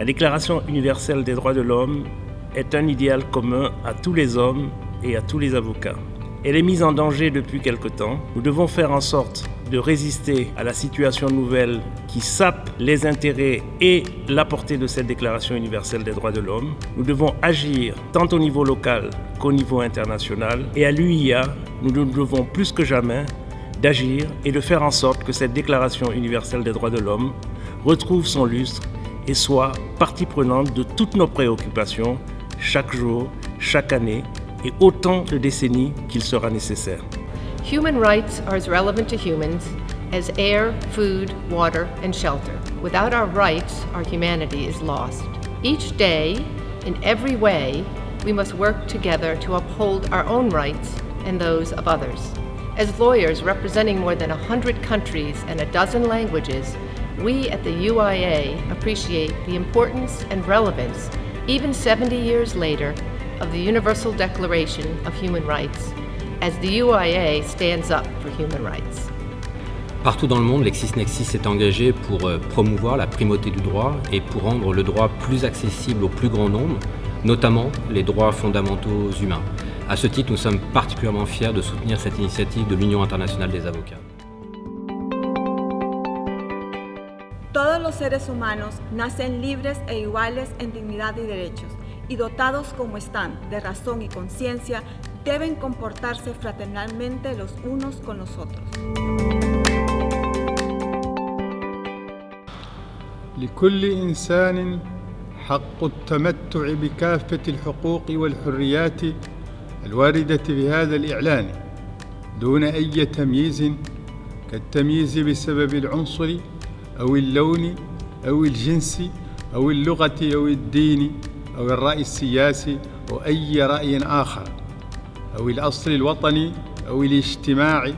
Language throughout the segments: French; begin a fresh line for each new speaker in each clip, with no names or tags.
La Déclaration universelle des droits de l'homme est un idéal commun à tous les hommes et à tous les avocats. Elle est mise en danger depuis quelque temps. Nous devons faire en sorte de résister à la situation nouvelle qui sape les intérêts et la portée de cette Déclaration universelle des droits de l'homme. Nous devons agir tant au niveau local qu'au niveau international. Et à l'UIA, nous devons plus que jamais d'agir et de faire en sorte que cette Déclaration universelle des droits de l'homme retrouve son lustre et soit partie prenante de toutes nos préoccupations chaque jour, chaque année et autant de décennies qu'il sera nécessaire.
Human rights are as relevant to humans as air, food, water, and shelter. Without our rights, our humanity is lost. Each day, in every way, we must work together to uphold our own rights and those of others. As lawyers representing more than 100 countries and a dozen languages, we at the UIA appreciate the importance and relevance, even 70 years later, of the Universal Declaration of Human Rights, as the UIA stands up for human rights.
Partout dans le monde, LexisNexis s'est engagé pour promouvoir la primauté du droit et pour rendre le droit plus accessible au plus grand nombre, notamment les droits fondamentaux humains. À ce titre, nous sommes particulièrement fiers de soutenir cette initiative de l'Union internationale des avocats.
Todos los seres humanos nacen libres e iguales en dignidad y derechos, y dotados como están de razón y conciencia, deben comportarse fraternalmente los unos con los otros.
لكل إنسان حق التمتع بكافة الحقوق والحريات الواردة في هذا الإعلان دون أي تمييز كالتمييز بسبب العنصر أو اللون أو الجنس أو اللغة أو الدين أو الرأي السياسي أو أي رأي آخر أو الأصل الوطني أو الاجتماعي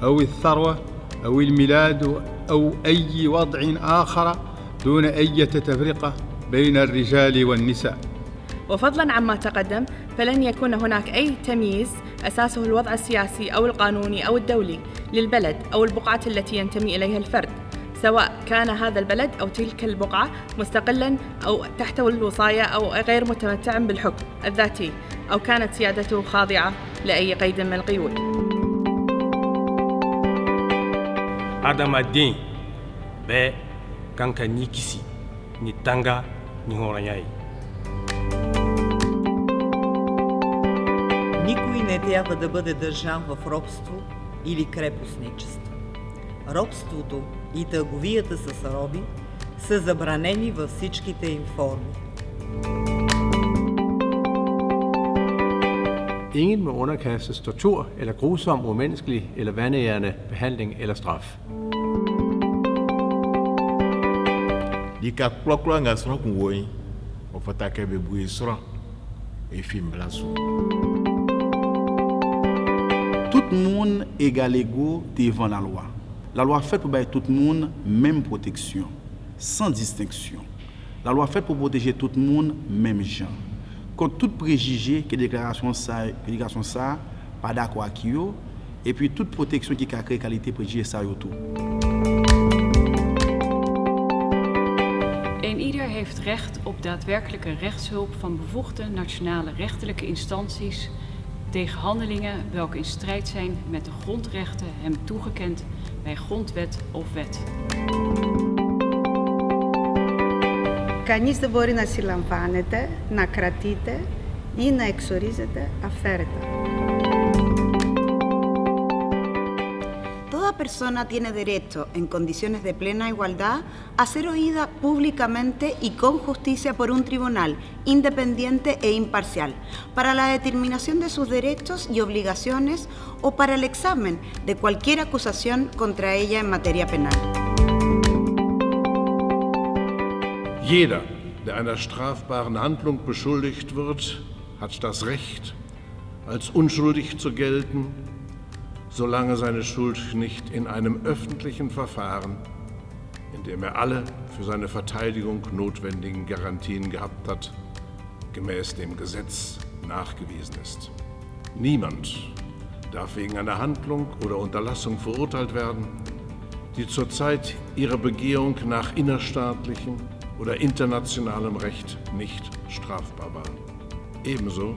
أو الثروة أو الميلاد أو أي وضع آخر دون أي تفرقة بين الرجال والنساء.
وفضلاً عما تقدم فلن يكون هناك أي تمييز أساسه الوضع السياسي أو القانوني أو الدولي للبلد أو البقعة التي ينتمي إليها الفرد، سواء كان هذا البلد أو تلك البقعة مستقلاً أو تحت الوصاية أو غير متمتع بالحكم الذاتي أو كانت سيادته خاضعة لأي قيد من القيود.
Adamaden bɛ kan ka ni kisi ni tanga ni hɔrɔnya ye.
Никой не трябва да бъде държан в робство или крепостничество. Робството и търговията с роби са забранени във всичките им форми.
Ingen må underkastes tortur eller grusom, umenneskelig eller vanærende behandling eller straf.
Dika kloklo nga sro kunwoi ofata ke bebu sro e film blaso.
Tout le monde égal égaux devant la loi. La loi faite pour bailler tout le monde même protection, sans distinction. La loi faite pour protéger tout le monde même genre. Contre tout préjugé que déclaration ça pas d'accord avec eux et puis toute protection qui a créé qualité préjugé ça tout.
Ieder heeft recht op daadwerkelijke rechtshulp van bevoegde nationale rechterlijke instanties tegen handelingen welke in strijd zijn met de grondrechten hem toegekend bij grondwet of wet.
Κανείς δεν μπορεί να συλλαμβάνεται, να κρατείται ή να εξορίζεται αυθαίρετα.
Toda persona tiene derecho, en condiciones de plena igualdad, a ser oída públicamente y con justicia por un tribunal independiente e imparcial, para la determinación de sus derechos y obligaciones o para el examen de cualquier acusación contra ella en materia penal.
Jeder, der einer strafbaren Handlung beschuldigt wird, hat das Recht, als unschuldig zu gelten, solange seine Schuld nicht in einem öffentlichen Verfahren, in dem alle für seine Verteidigung notwendigen Garantien gehabt hat, gemäß dem Gesetz nachgewiesen ist. Niemand darf wegen einer Handlung oder Unterlassung verurteilt werden, die zur Zeit ihrer Begehung nach innerstaatlichen oder internationalem Recht nicht strafbar war. Ebenso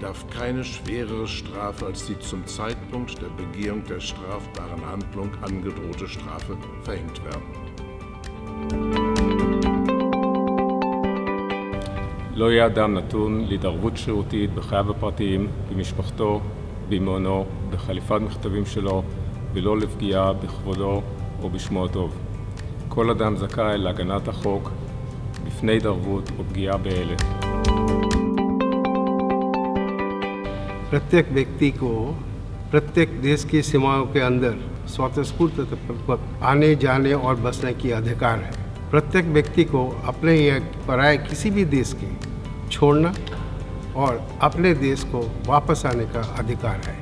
darf keine schwerere Strafe als die zum Zeitpunkt der Begehung der strafbaren Handlung angedrohte Strafe verhängt werden.
לא יהיה אדם נתון להתערבות שירותית בחייו הפרטיים, במשפחתו, במעונו, בחליפת מכתבים שלו, ולא לפגיעה בכבודו או בשמו הטוב. כל אדם זכאי להגנת החוק בפני התערבות או פגיעה באלה.
प्रत्येक व्यक्ति को प्रत्येक देश की सीमाओं के अंदर स्वतःस्फूर्त आने जाने और बसने की अधिकार है। प्रत्येक व्यक्ति को अपने या पराये किसी भी देश के छोड़ना और अपने देश को वापस आने का अधिकार है।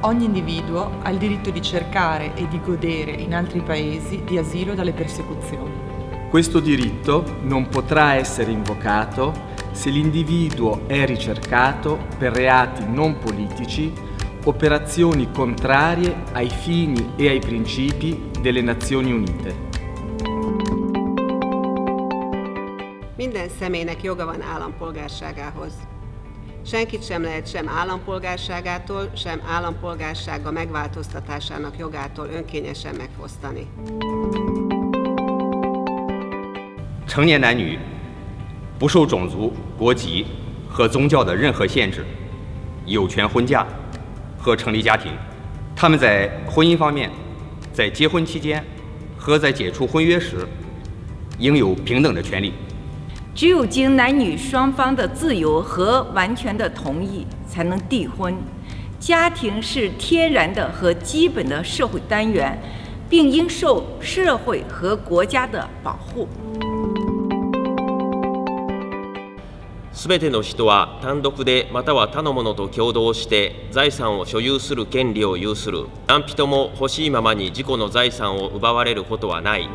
Ogni individuo ha il diritto di cercare e di godere in altri paesi di asilo dalle persecuzioni.
Questo diritto non potrà essere invocato se l'individuo è ricercato per reati non politici, operazioni contrarie ai fini e ai principi delle Nazioni Unite.
Minden személynek joga van állampolgárságához. Senkit sem lehet sem állampolgárságától, sem állampolgársága megváltoztatásának jogától önkényesen megfosztani.
成年男女不受种族、国籍和宗教的任何限制，有权婚嫁和成立家庭。他们在婚姻方面，在结婚期间和在解除婚约时，应有平等的权利。
只有经男女双方的自由和完全的同意，才能缔婚。家庭是天然的和基本的社会单元，并应受社会和国家的保护。
すべての人は単独でまたは他の者と共同して財産を所有する権利を有する。何人も欲しいままに自己の財産を奪われることはない。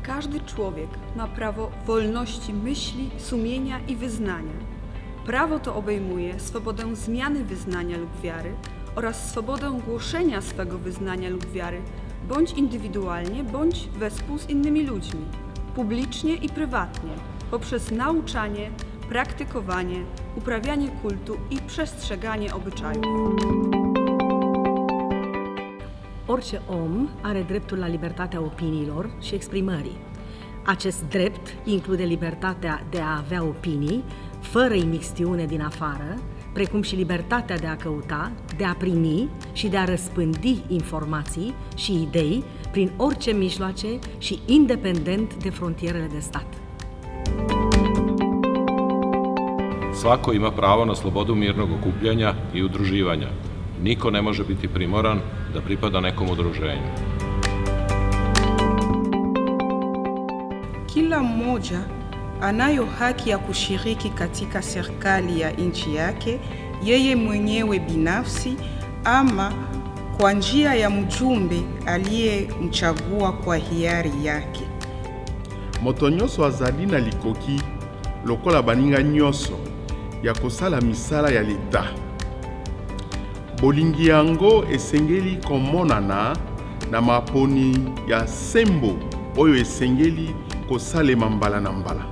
Każdy człowiek ma prawo wolności myśli, sumienia i wyznania. Prawo to obejmuje swobodę zmiany wyznania lub wiary oraz swobodę głoszenia swego wyznania lub wiary, bądź indywidualnie, bądź wespół z innymi ludźmi, publicznie i prywatnie, poprzez nauczanie, praktykowanie, uprawianie kultu i przestrzeganie obyczajów.
Orice om are dreptul la libertatea opiniilor și exprimării. Acest drept include libertatea de a avea opinii, fără imixtiune din afară, precum și libertatea de a căuta, de a primi și de a răspândi informații și idei prin orice mijloace și independent de frontierele de stat.
Svako ima pravo na slobodu mirnog okupljanja i udruživanja. Niko ne može biti primoran da pripada nekom udruženju.
Kila mmoja anayo haki ya kushiriki katika serikali ya nchi yake, yeye mwenyewe binafsi ama kwa njia ya mjumbe aliyemchagua kwa hiari yake.
Moto nyonso azali na likoki lokola baninga nyonso ya kosala misala ya leta. Bolingi yango esengeli komonana na maponi ya sembo oyo esengeli kosalema mbala na mbala.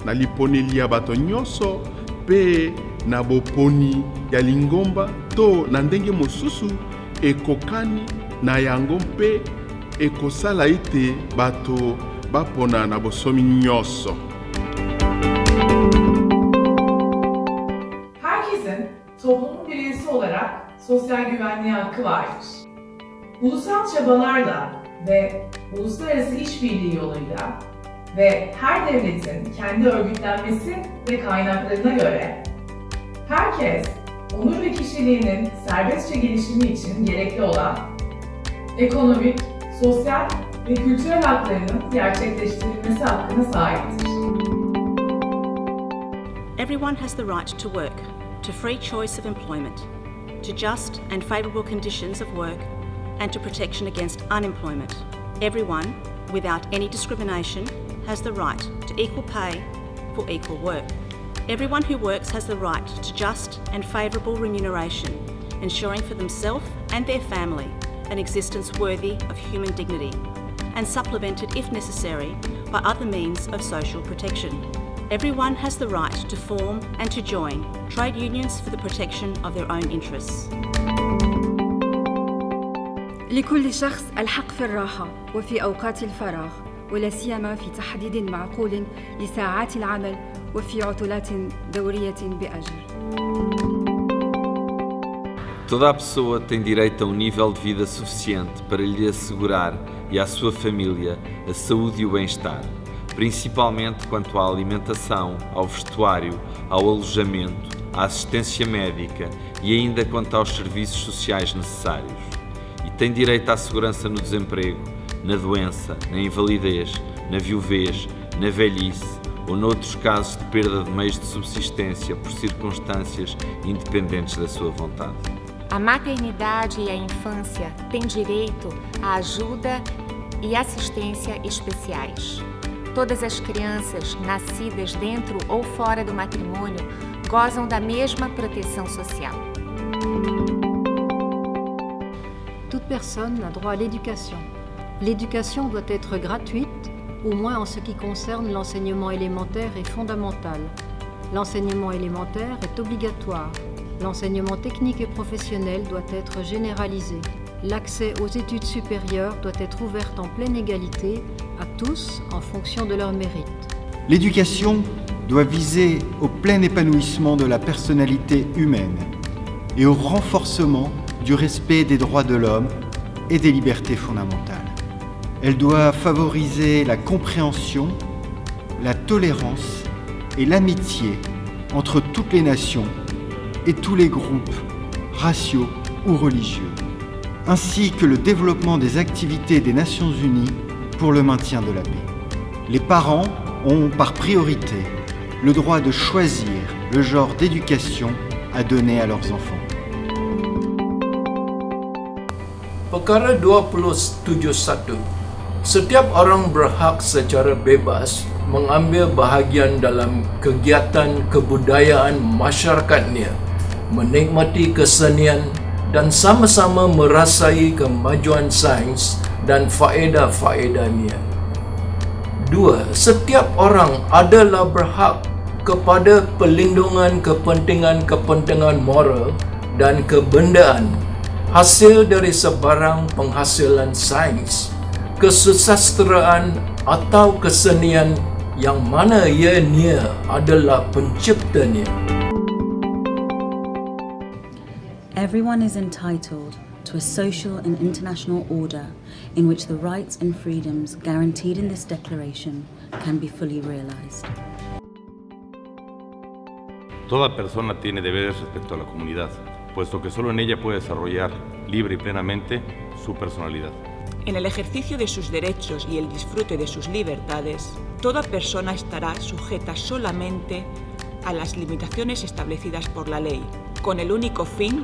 Na liponeli ya bato nyonso pe na boponi ya lingomba to na ndenge mosusu ekokani na yango mpe ekosala ete bato bapona na bosomi nyonso.
Herkesin toplumun bir üyesi olarak sosyal güvenliğe hakkı vardır. Ulusal çabalarla ve uluslararası işbirliği yoluyla ve her devletin kendi örgütlenmesi ve kaynaklarına göre herkes onur ve kişiliğinin serbestçe gelişimi için gerekli olan ekonomik, sosyal ve kültürel haklarının gerçekleştirilmesi hakkına sahiptir.
Everyone has the right to work, to free choice of employment, to just and favourable conditions of work, and to protection against unemployment. Everyone, without any discrimination, has the right to equal pay for equal work. Everyone who works has the right to just and favourable remuneration, ensuring for themselves and their family an existence worthy of human dignity, and supplemented, if necessary, by other means of social protection. Everyone has the right to form and to join trade unions for the protection of their own interests.
لكل شخص الحق في الراحة وفي أوقات الفراغ، ولا سيما في تحديد معقول لساعات العمل وفي عطلات دورية بأجر.
Toda a pessoa tem direito a um nível de vida suficiente para lhe assegurar e à sua família a saúde e o bem-estar, principalmente quanto à alimentação, ao vestuário, ao alojamento, à assistência médica e ainda quanto aos serviços sociais necessários. E tem direito à segurança no desemprego, na doença, na invalidez, na viuvez, na velhice ou noutros casos de perda de meios de subsistência por circunstâncias independentes da sua vontade.
A maternidade e a infância têm direito à ajuda e assistência especiais. Todas as crianças nascidas dentro ou fora do matrimônio gozam da mesma proteção social.
Toute personne a droit à l'éducation. L'éducation doit être gratuite, au moins en ce qui concerne l'enseignement élémentaire et fondamental. L'enseignement élémentaire est obligatoire. L'enseignement technique et professionnel doit être généralisé. L'accès aux études supérieures doit être ouvert en pleine égalité à tous en fonction de leur mérite.
L'éducation doit viser au plein épanouissement de la personnalité humaine et au renforcement du respect des droits de l'homme et des libertés fondamentales. Elle doit favoriser la compréhension, la tolérance et l'amitié entre toutes les nations et tous les groupes, raciaux ou religieux, ainsi que le développement des activités des Nations Unies pour le maintien de la paix. Les parents ont par priorité le droit de choisir le genre d'éducation à donner à leurs enfants.
Perkara 271. Setiap orang berhak secara bebas mengambil bahagian dalam kegiatan kebudayaan masyarakatnya, menikmati kesenian dan sama-sama merasai kemajuan sains dan faedah-faedahnya. 2. Setiap orang adalah berhak kepada pelindungan kepentingan moral dan kebendaan hasil dari sebarang penghasilan sains, kesusasteraan atau kesenian yang mana ianya adalah penciptanya.
Everyone is entitled to a social and international order in which the rights and freedoms guaranteed in this declaration can be fully realized.
Toda persona tiene deberes respecto a la comunidad, puesto que solo en ella puede desarrollar libre y plenamente su personalidad.
En el ejercicio de sus derechos y el disfrute de sus libertades, toda persona estará sujeta solamente a las limitaciones establecidas por la ley, con el único fin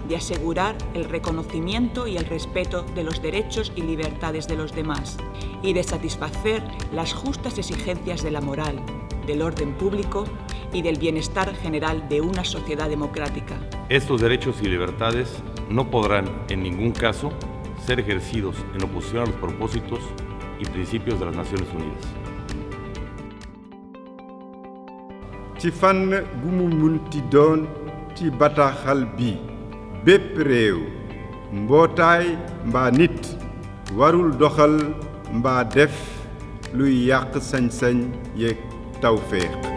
de asegurar el reconocimiento y el respeto de los derechos y libertades de los demás y de satisfacer las justas exigencias de la moral, del orden público y del bienestar general de una sociedad democrática.
Estos derechos y libertades no podrán en ningún caso ser ejercidos en oposición a los propósitos y principios de las Naciones Unidas.
ci fànn gu mu munti doon ci bataaxal bi bépp réew mbootaay mbaa nit warul doxal mbaa def luy yàq sañ-sañ yeeg tawféex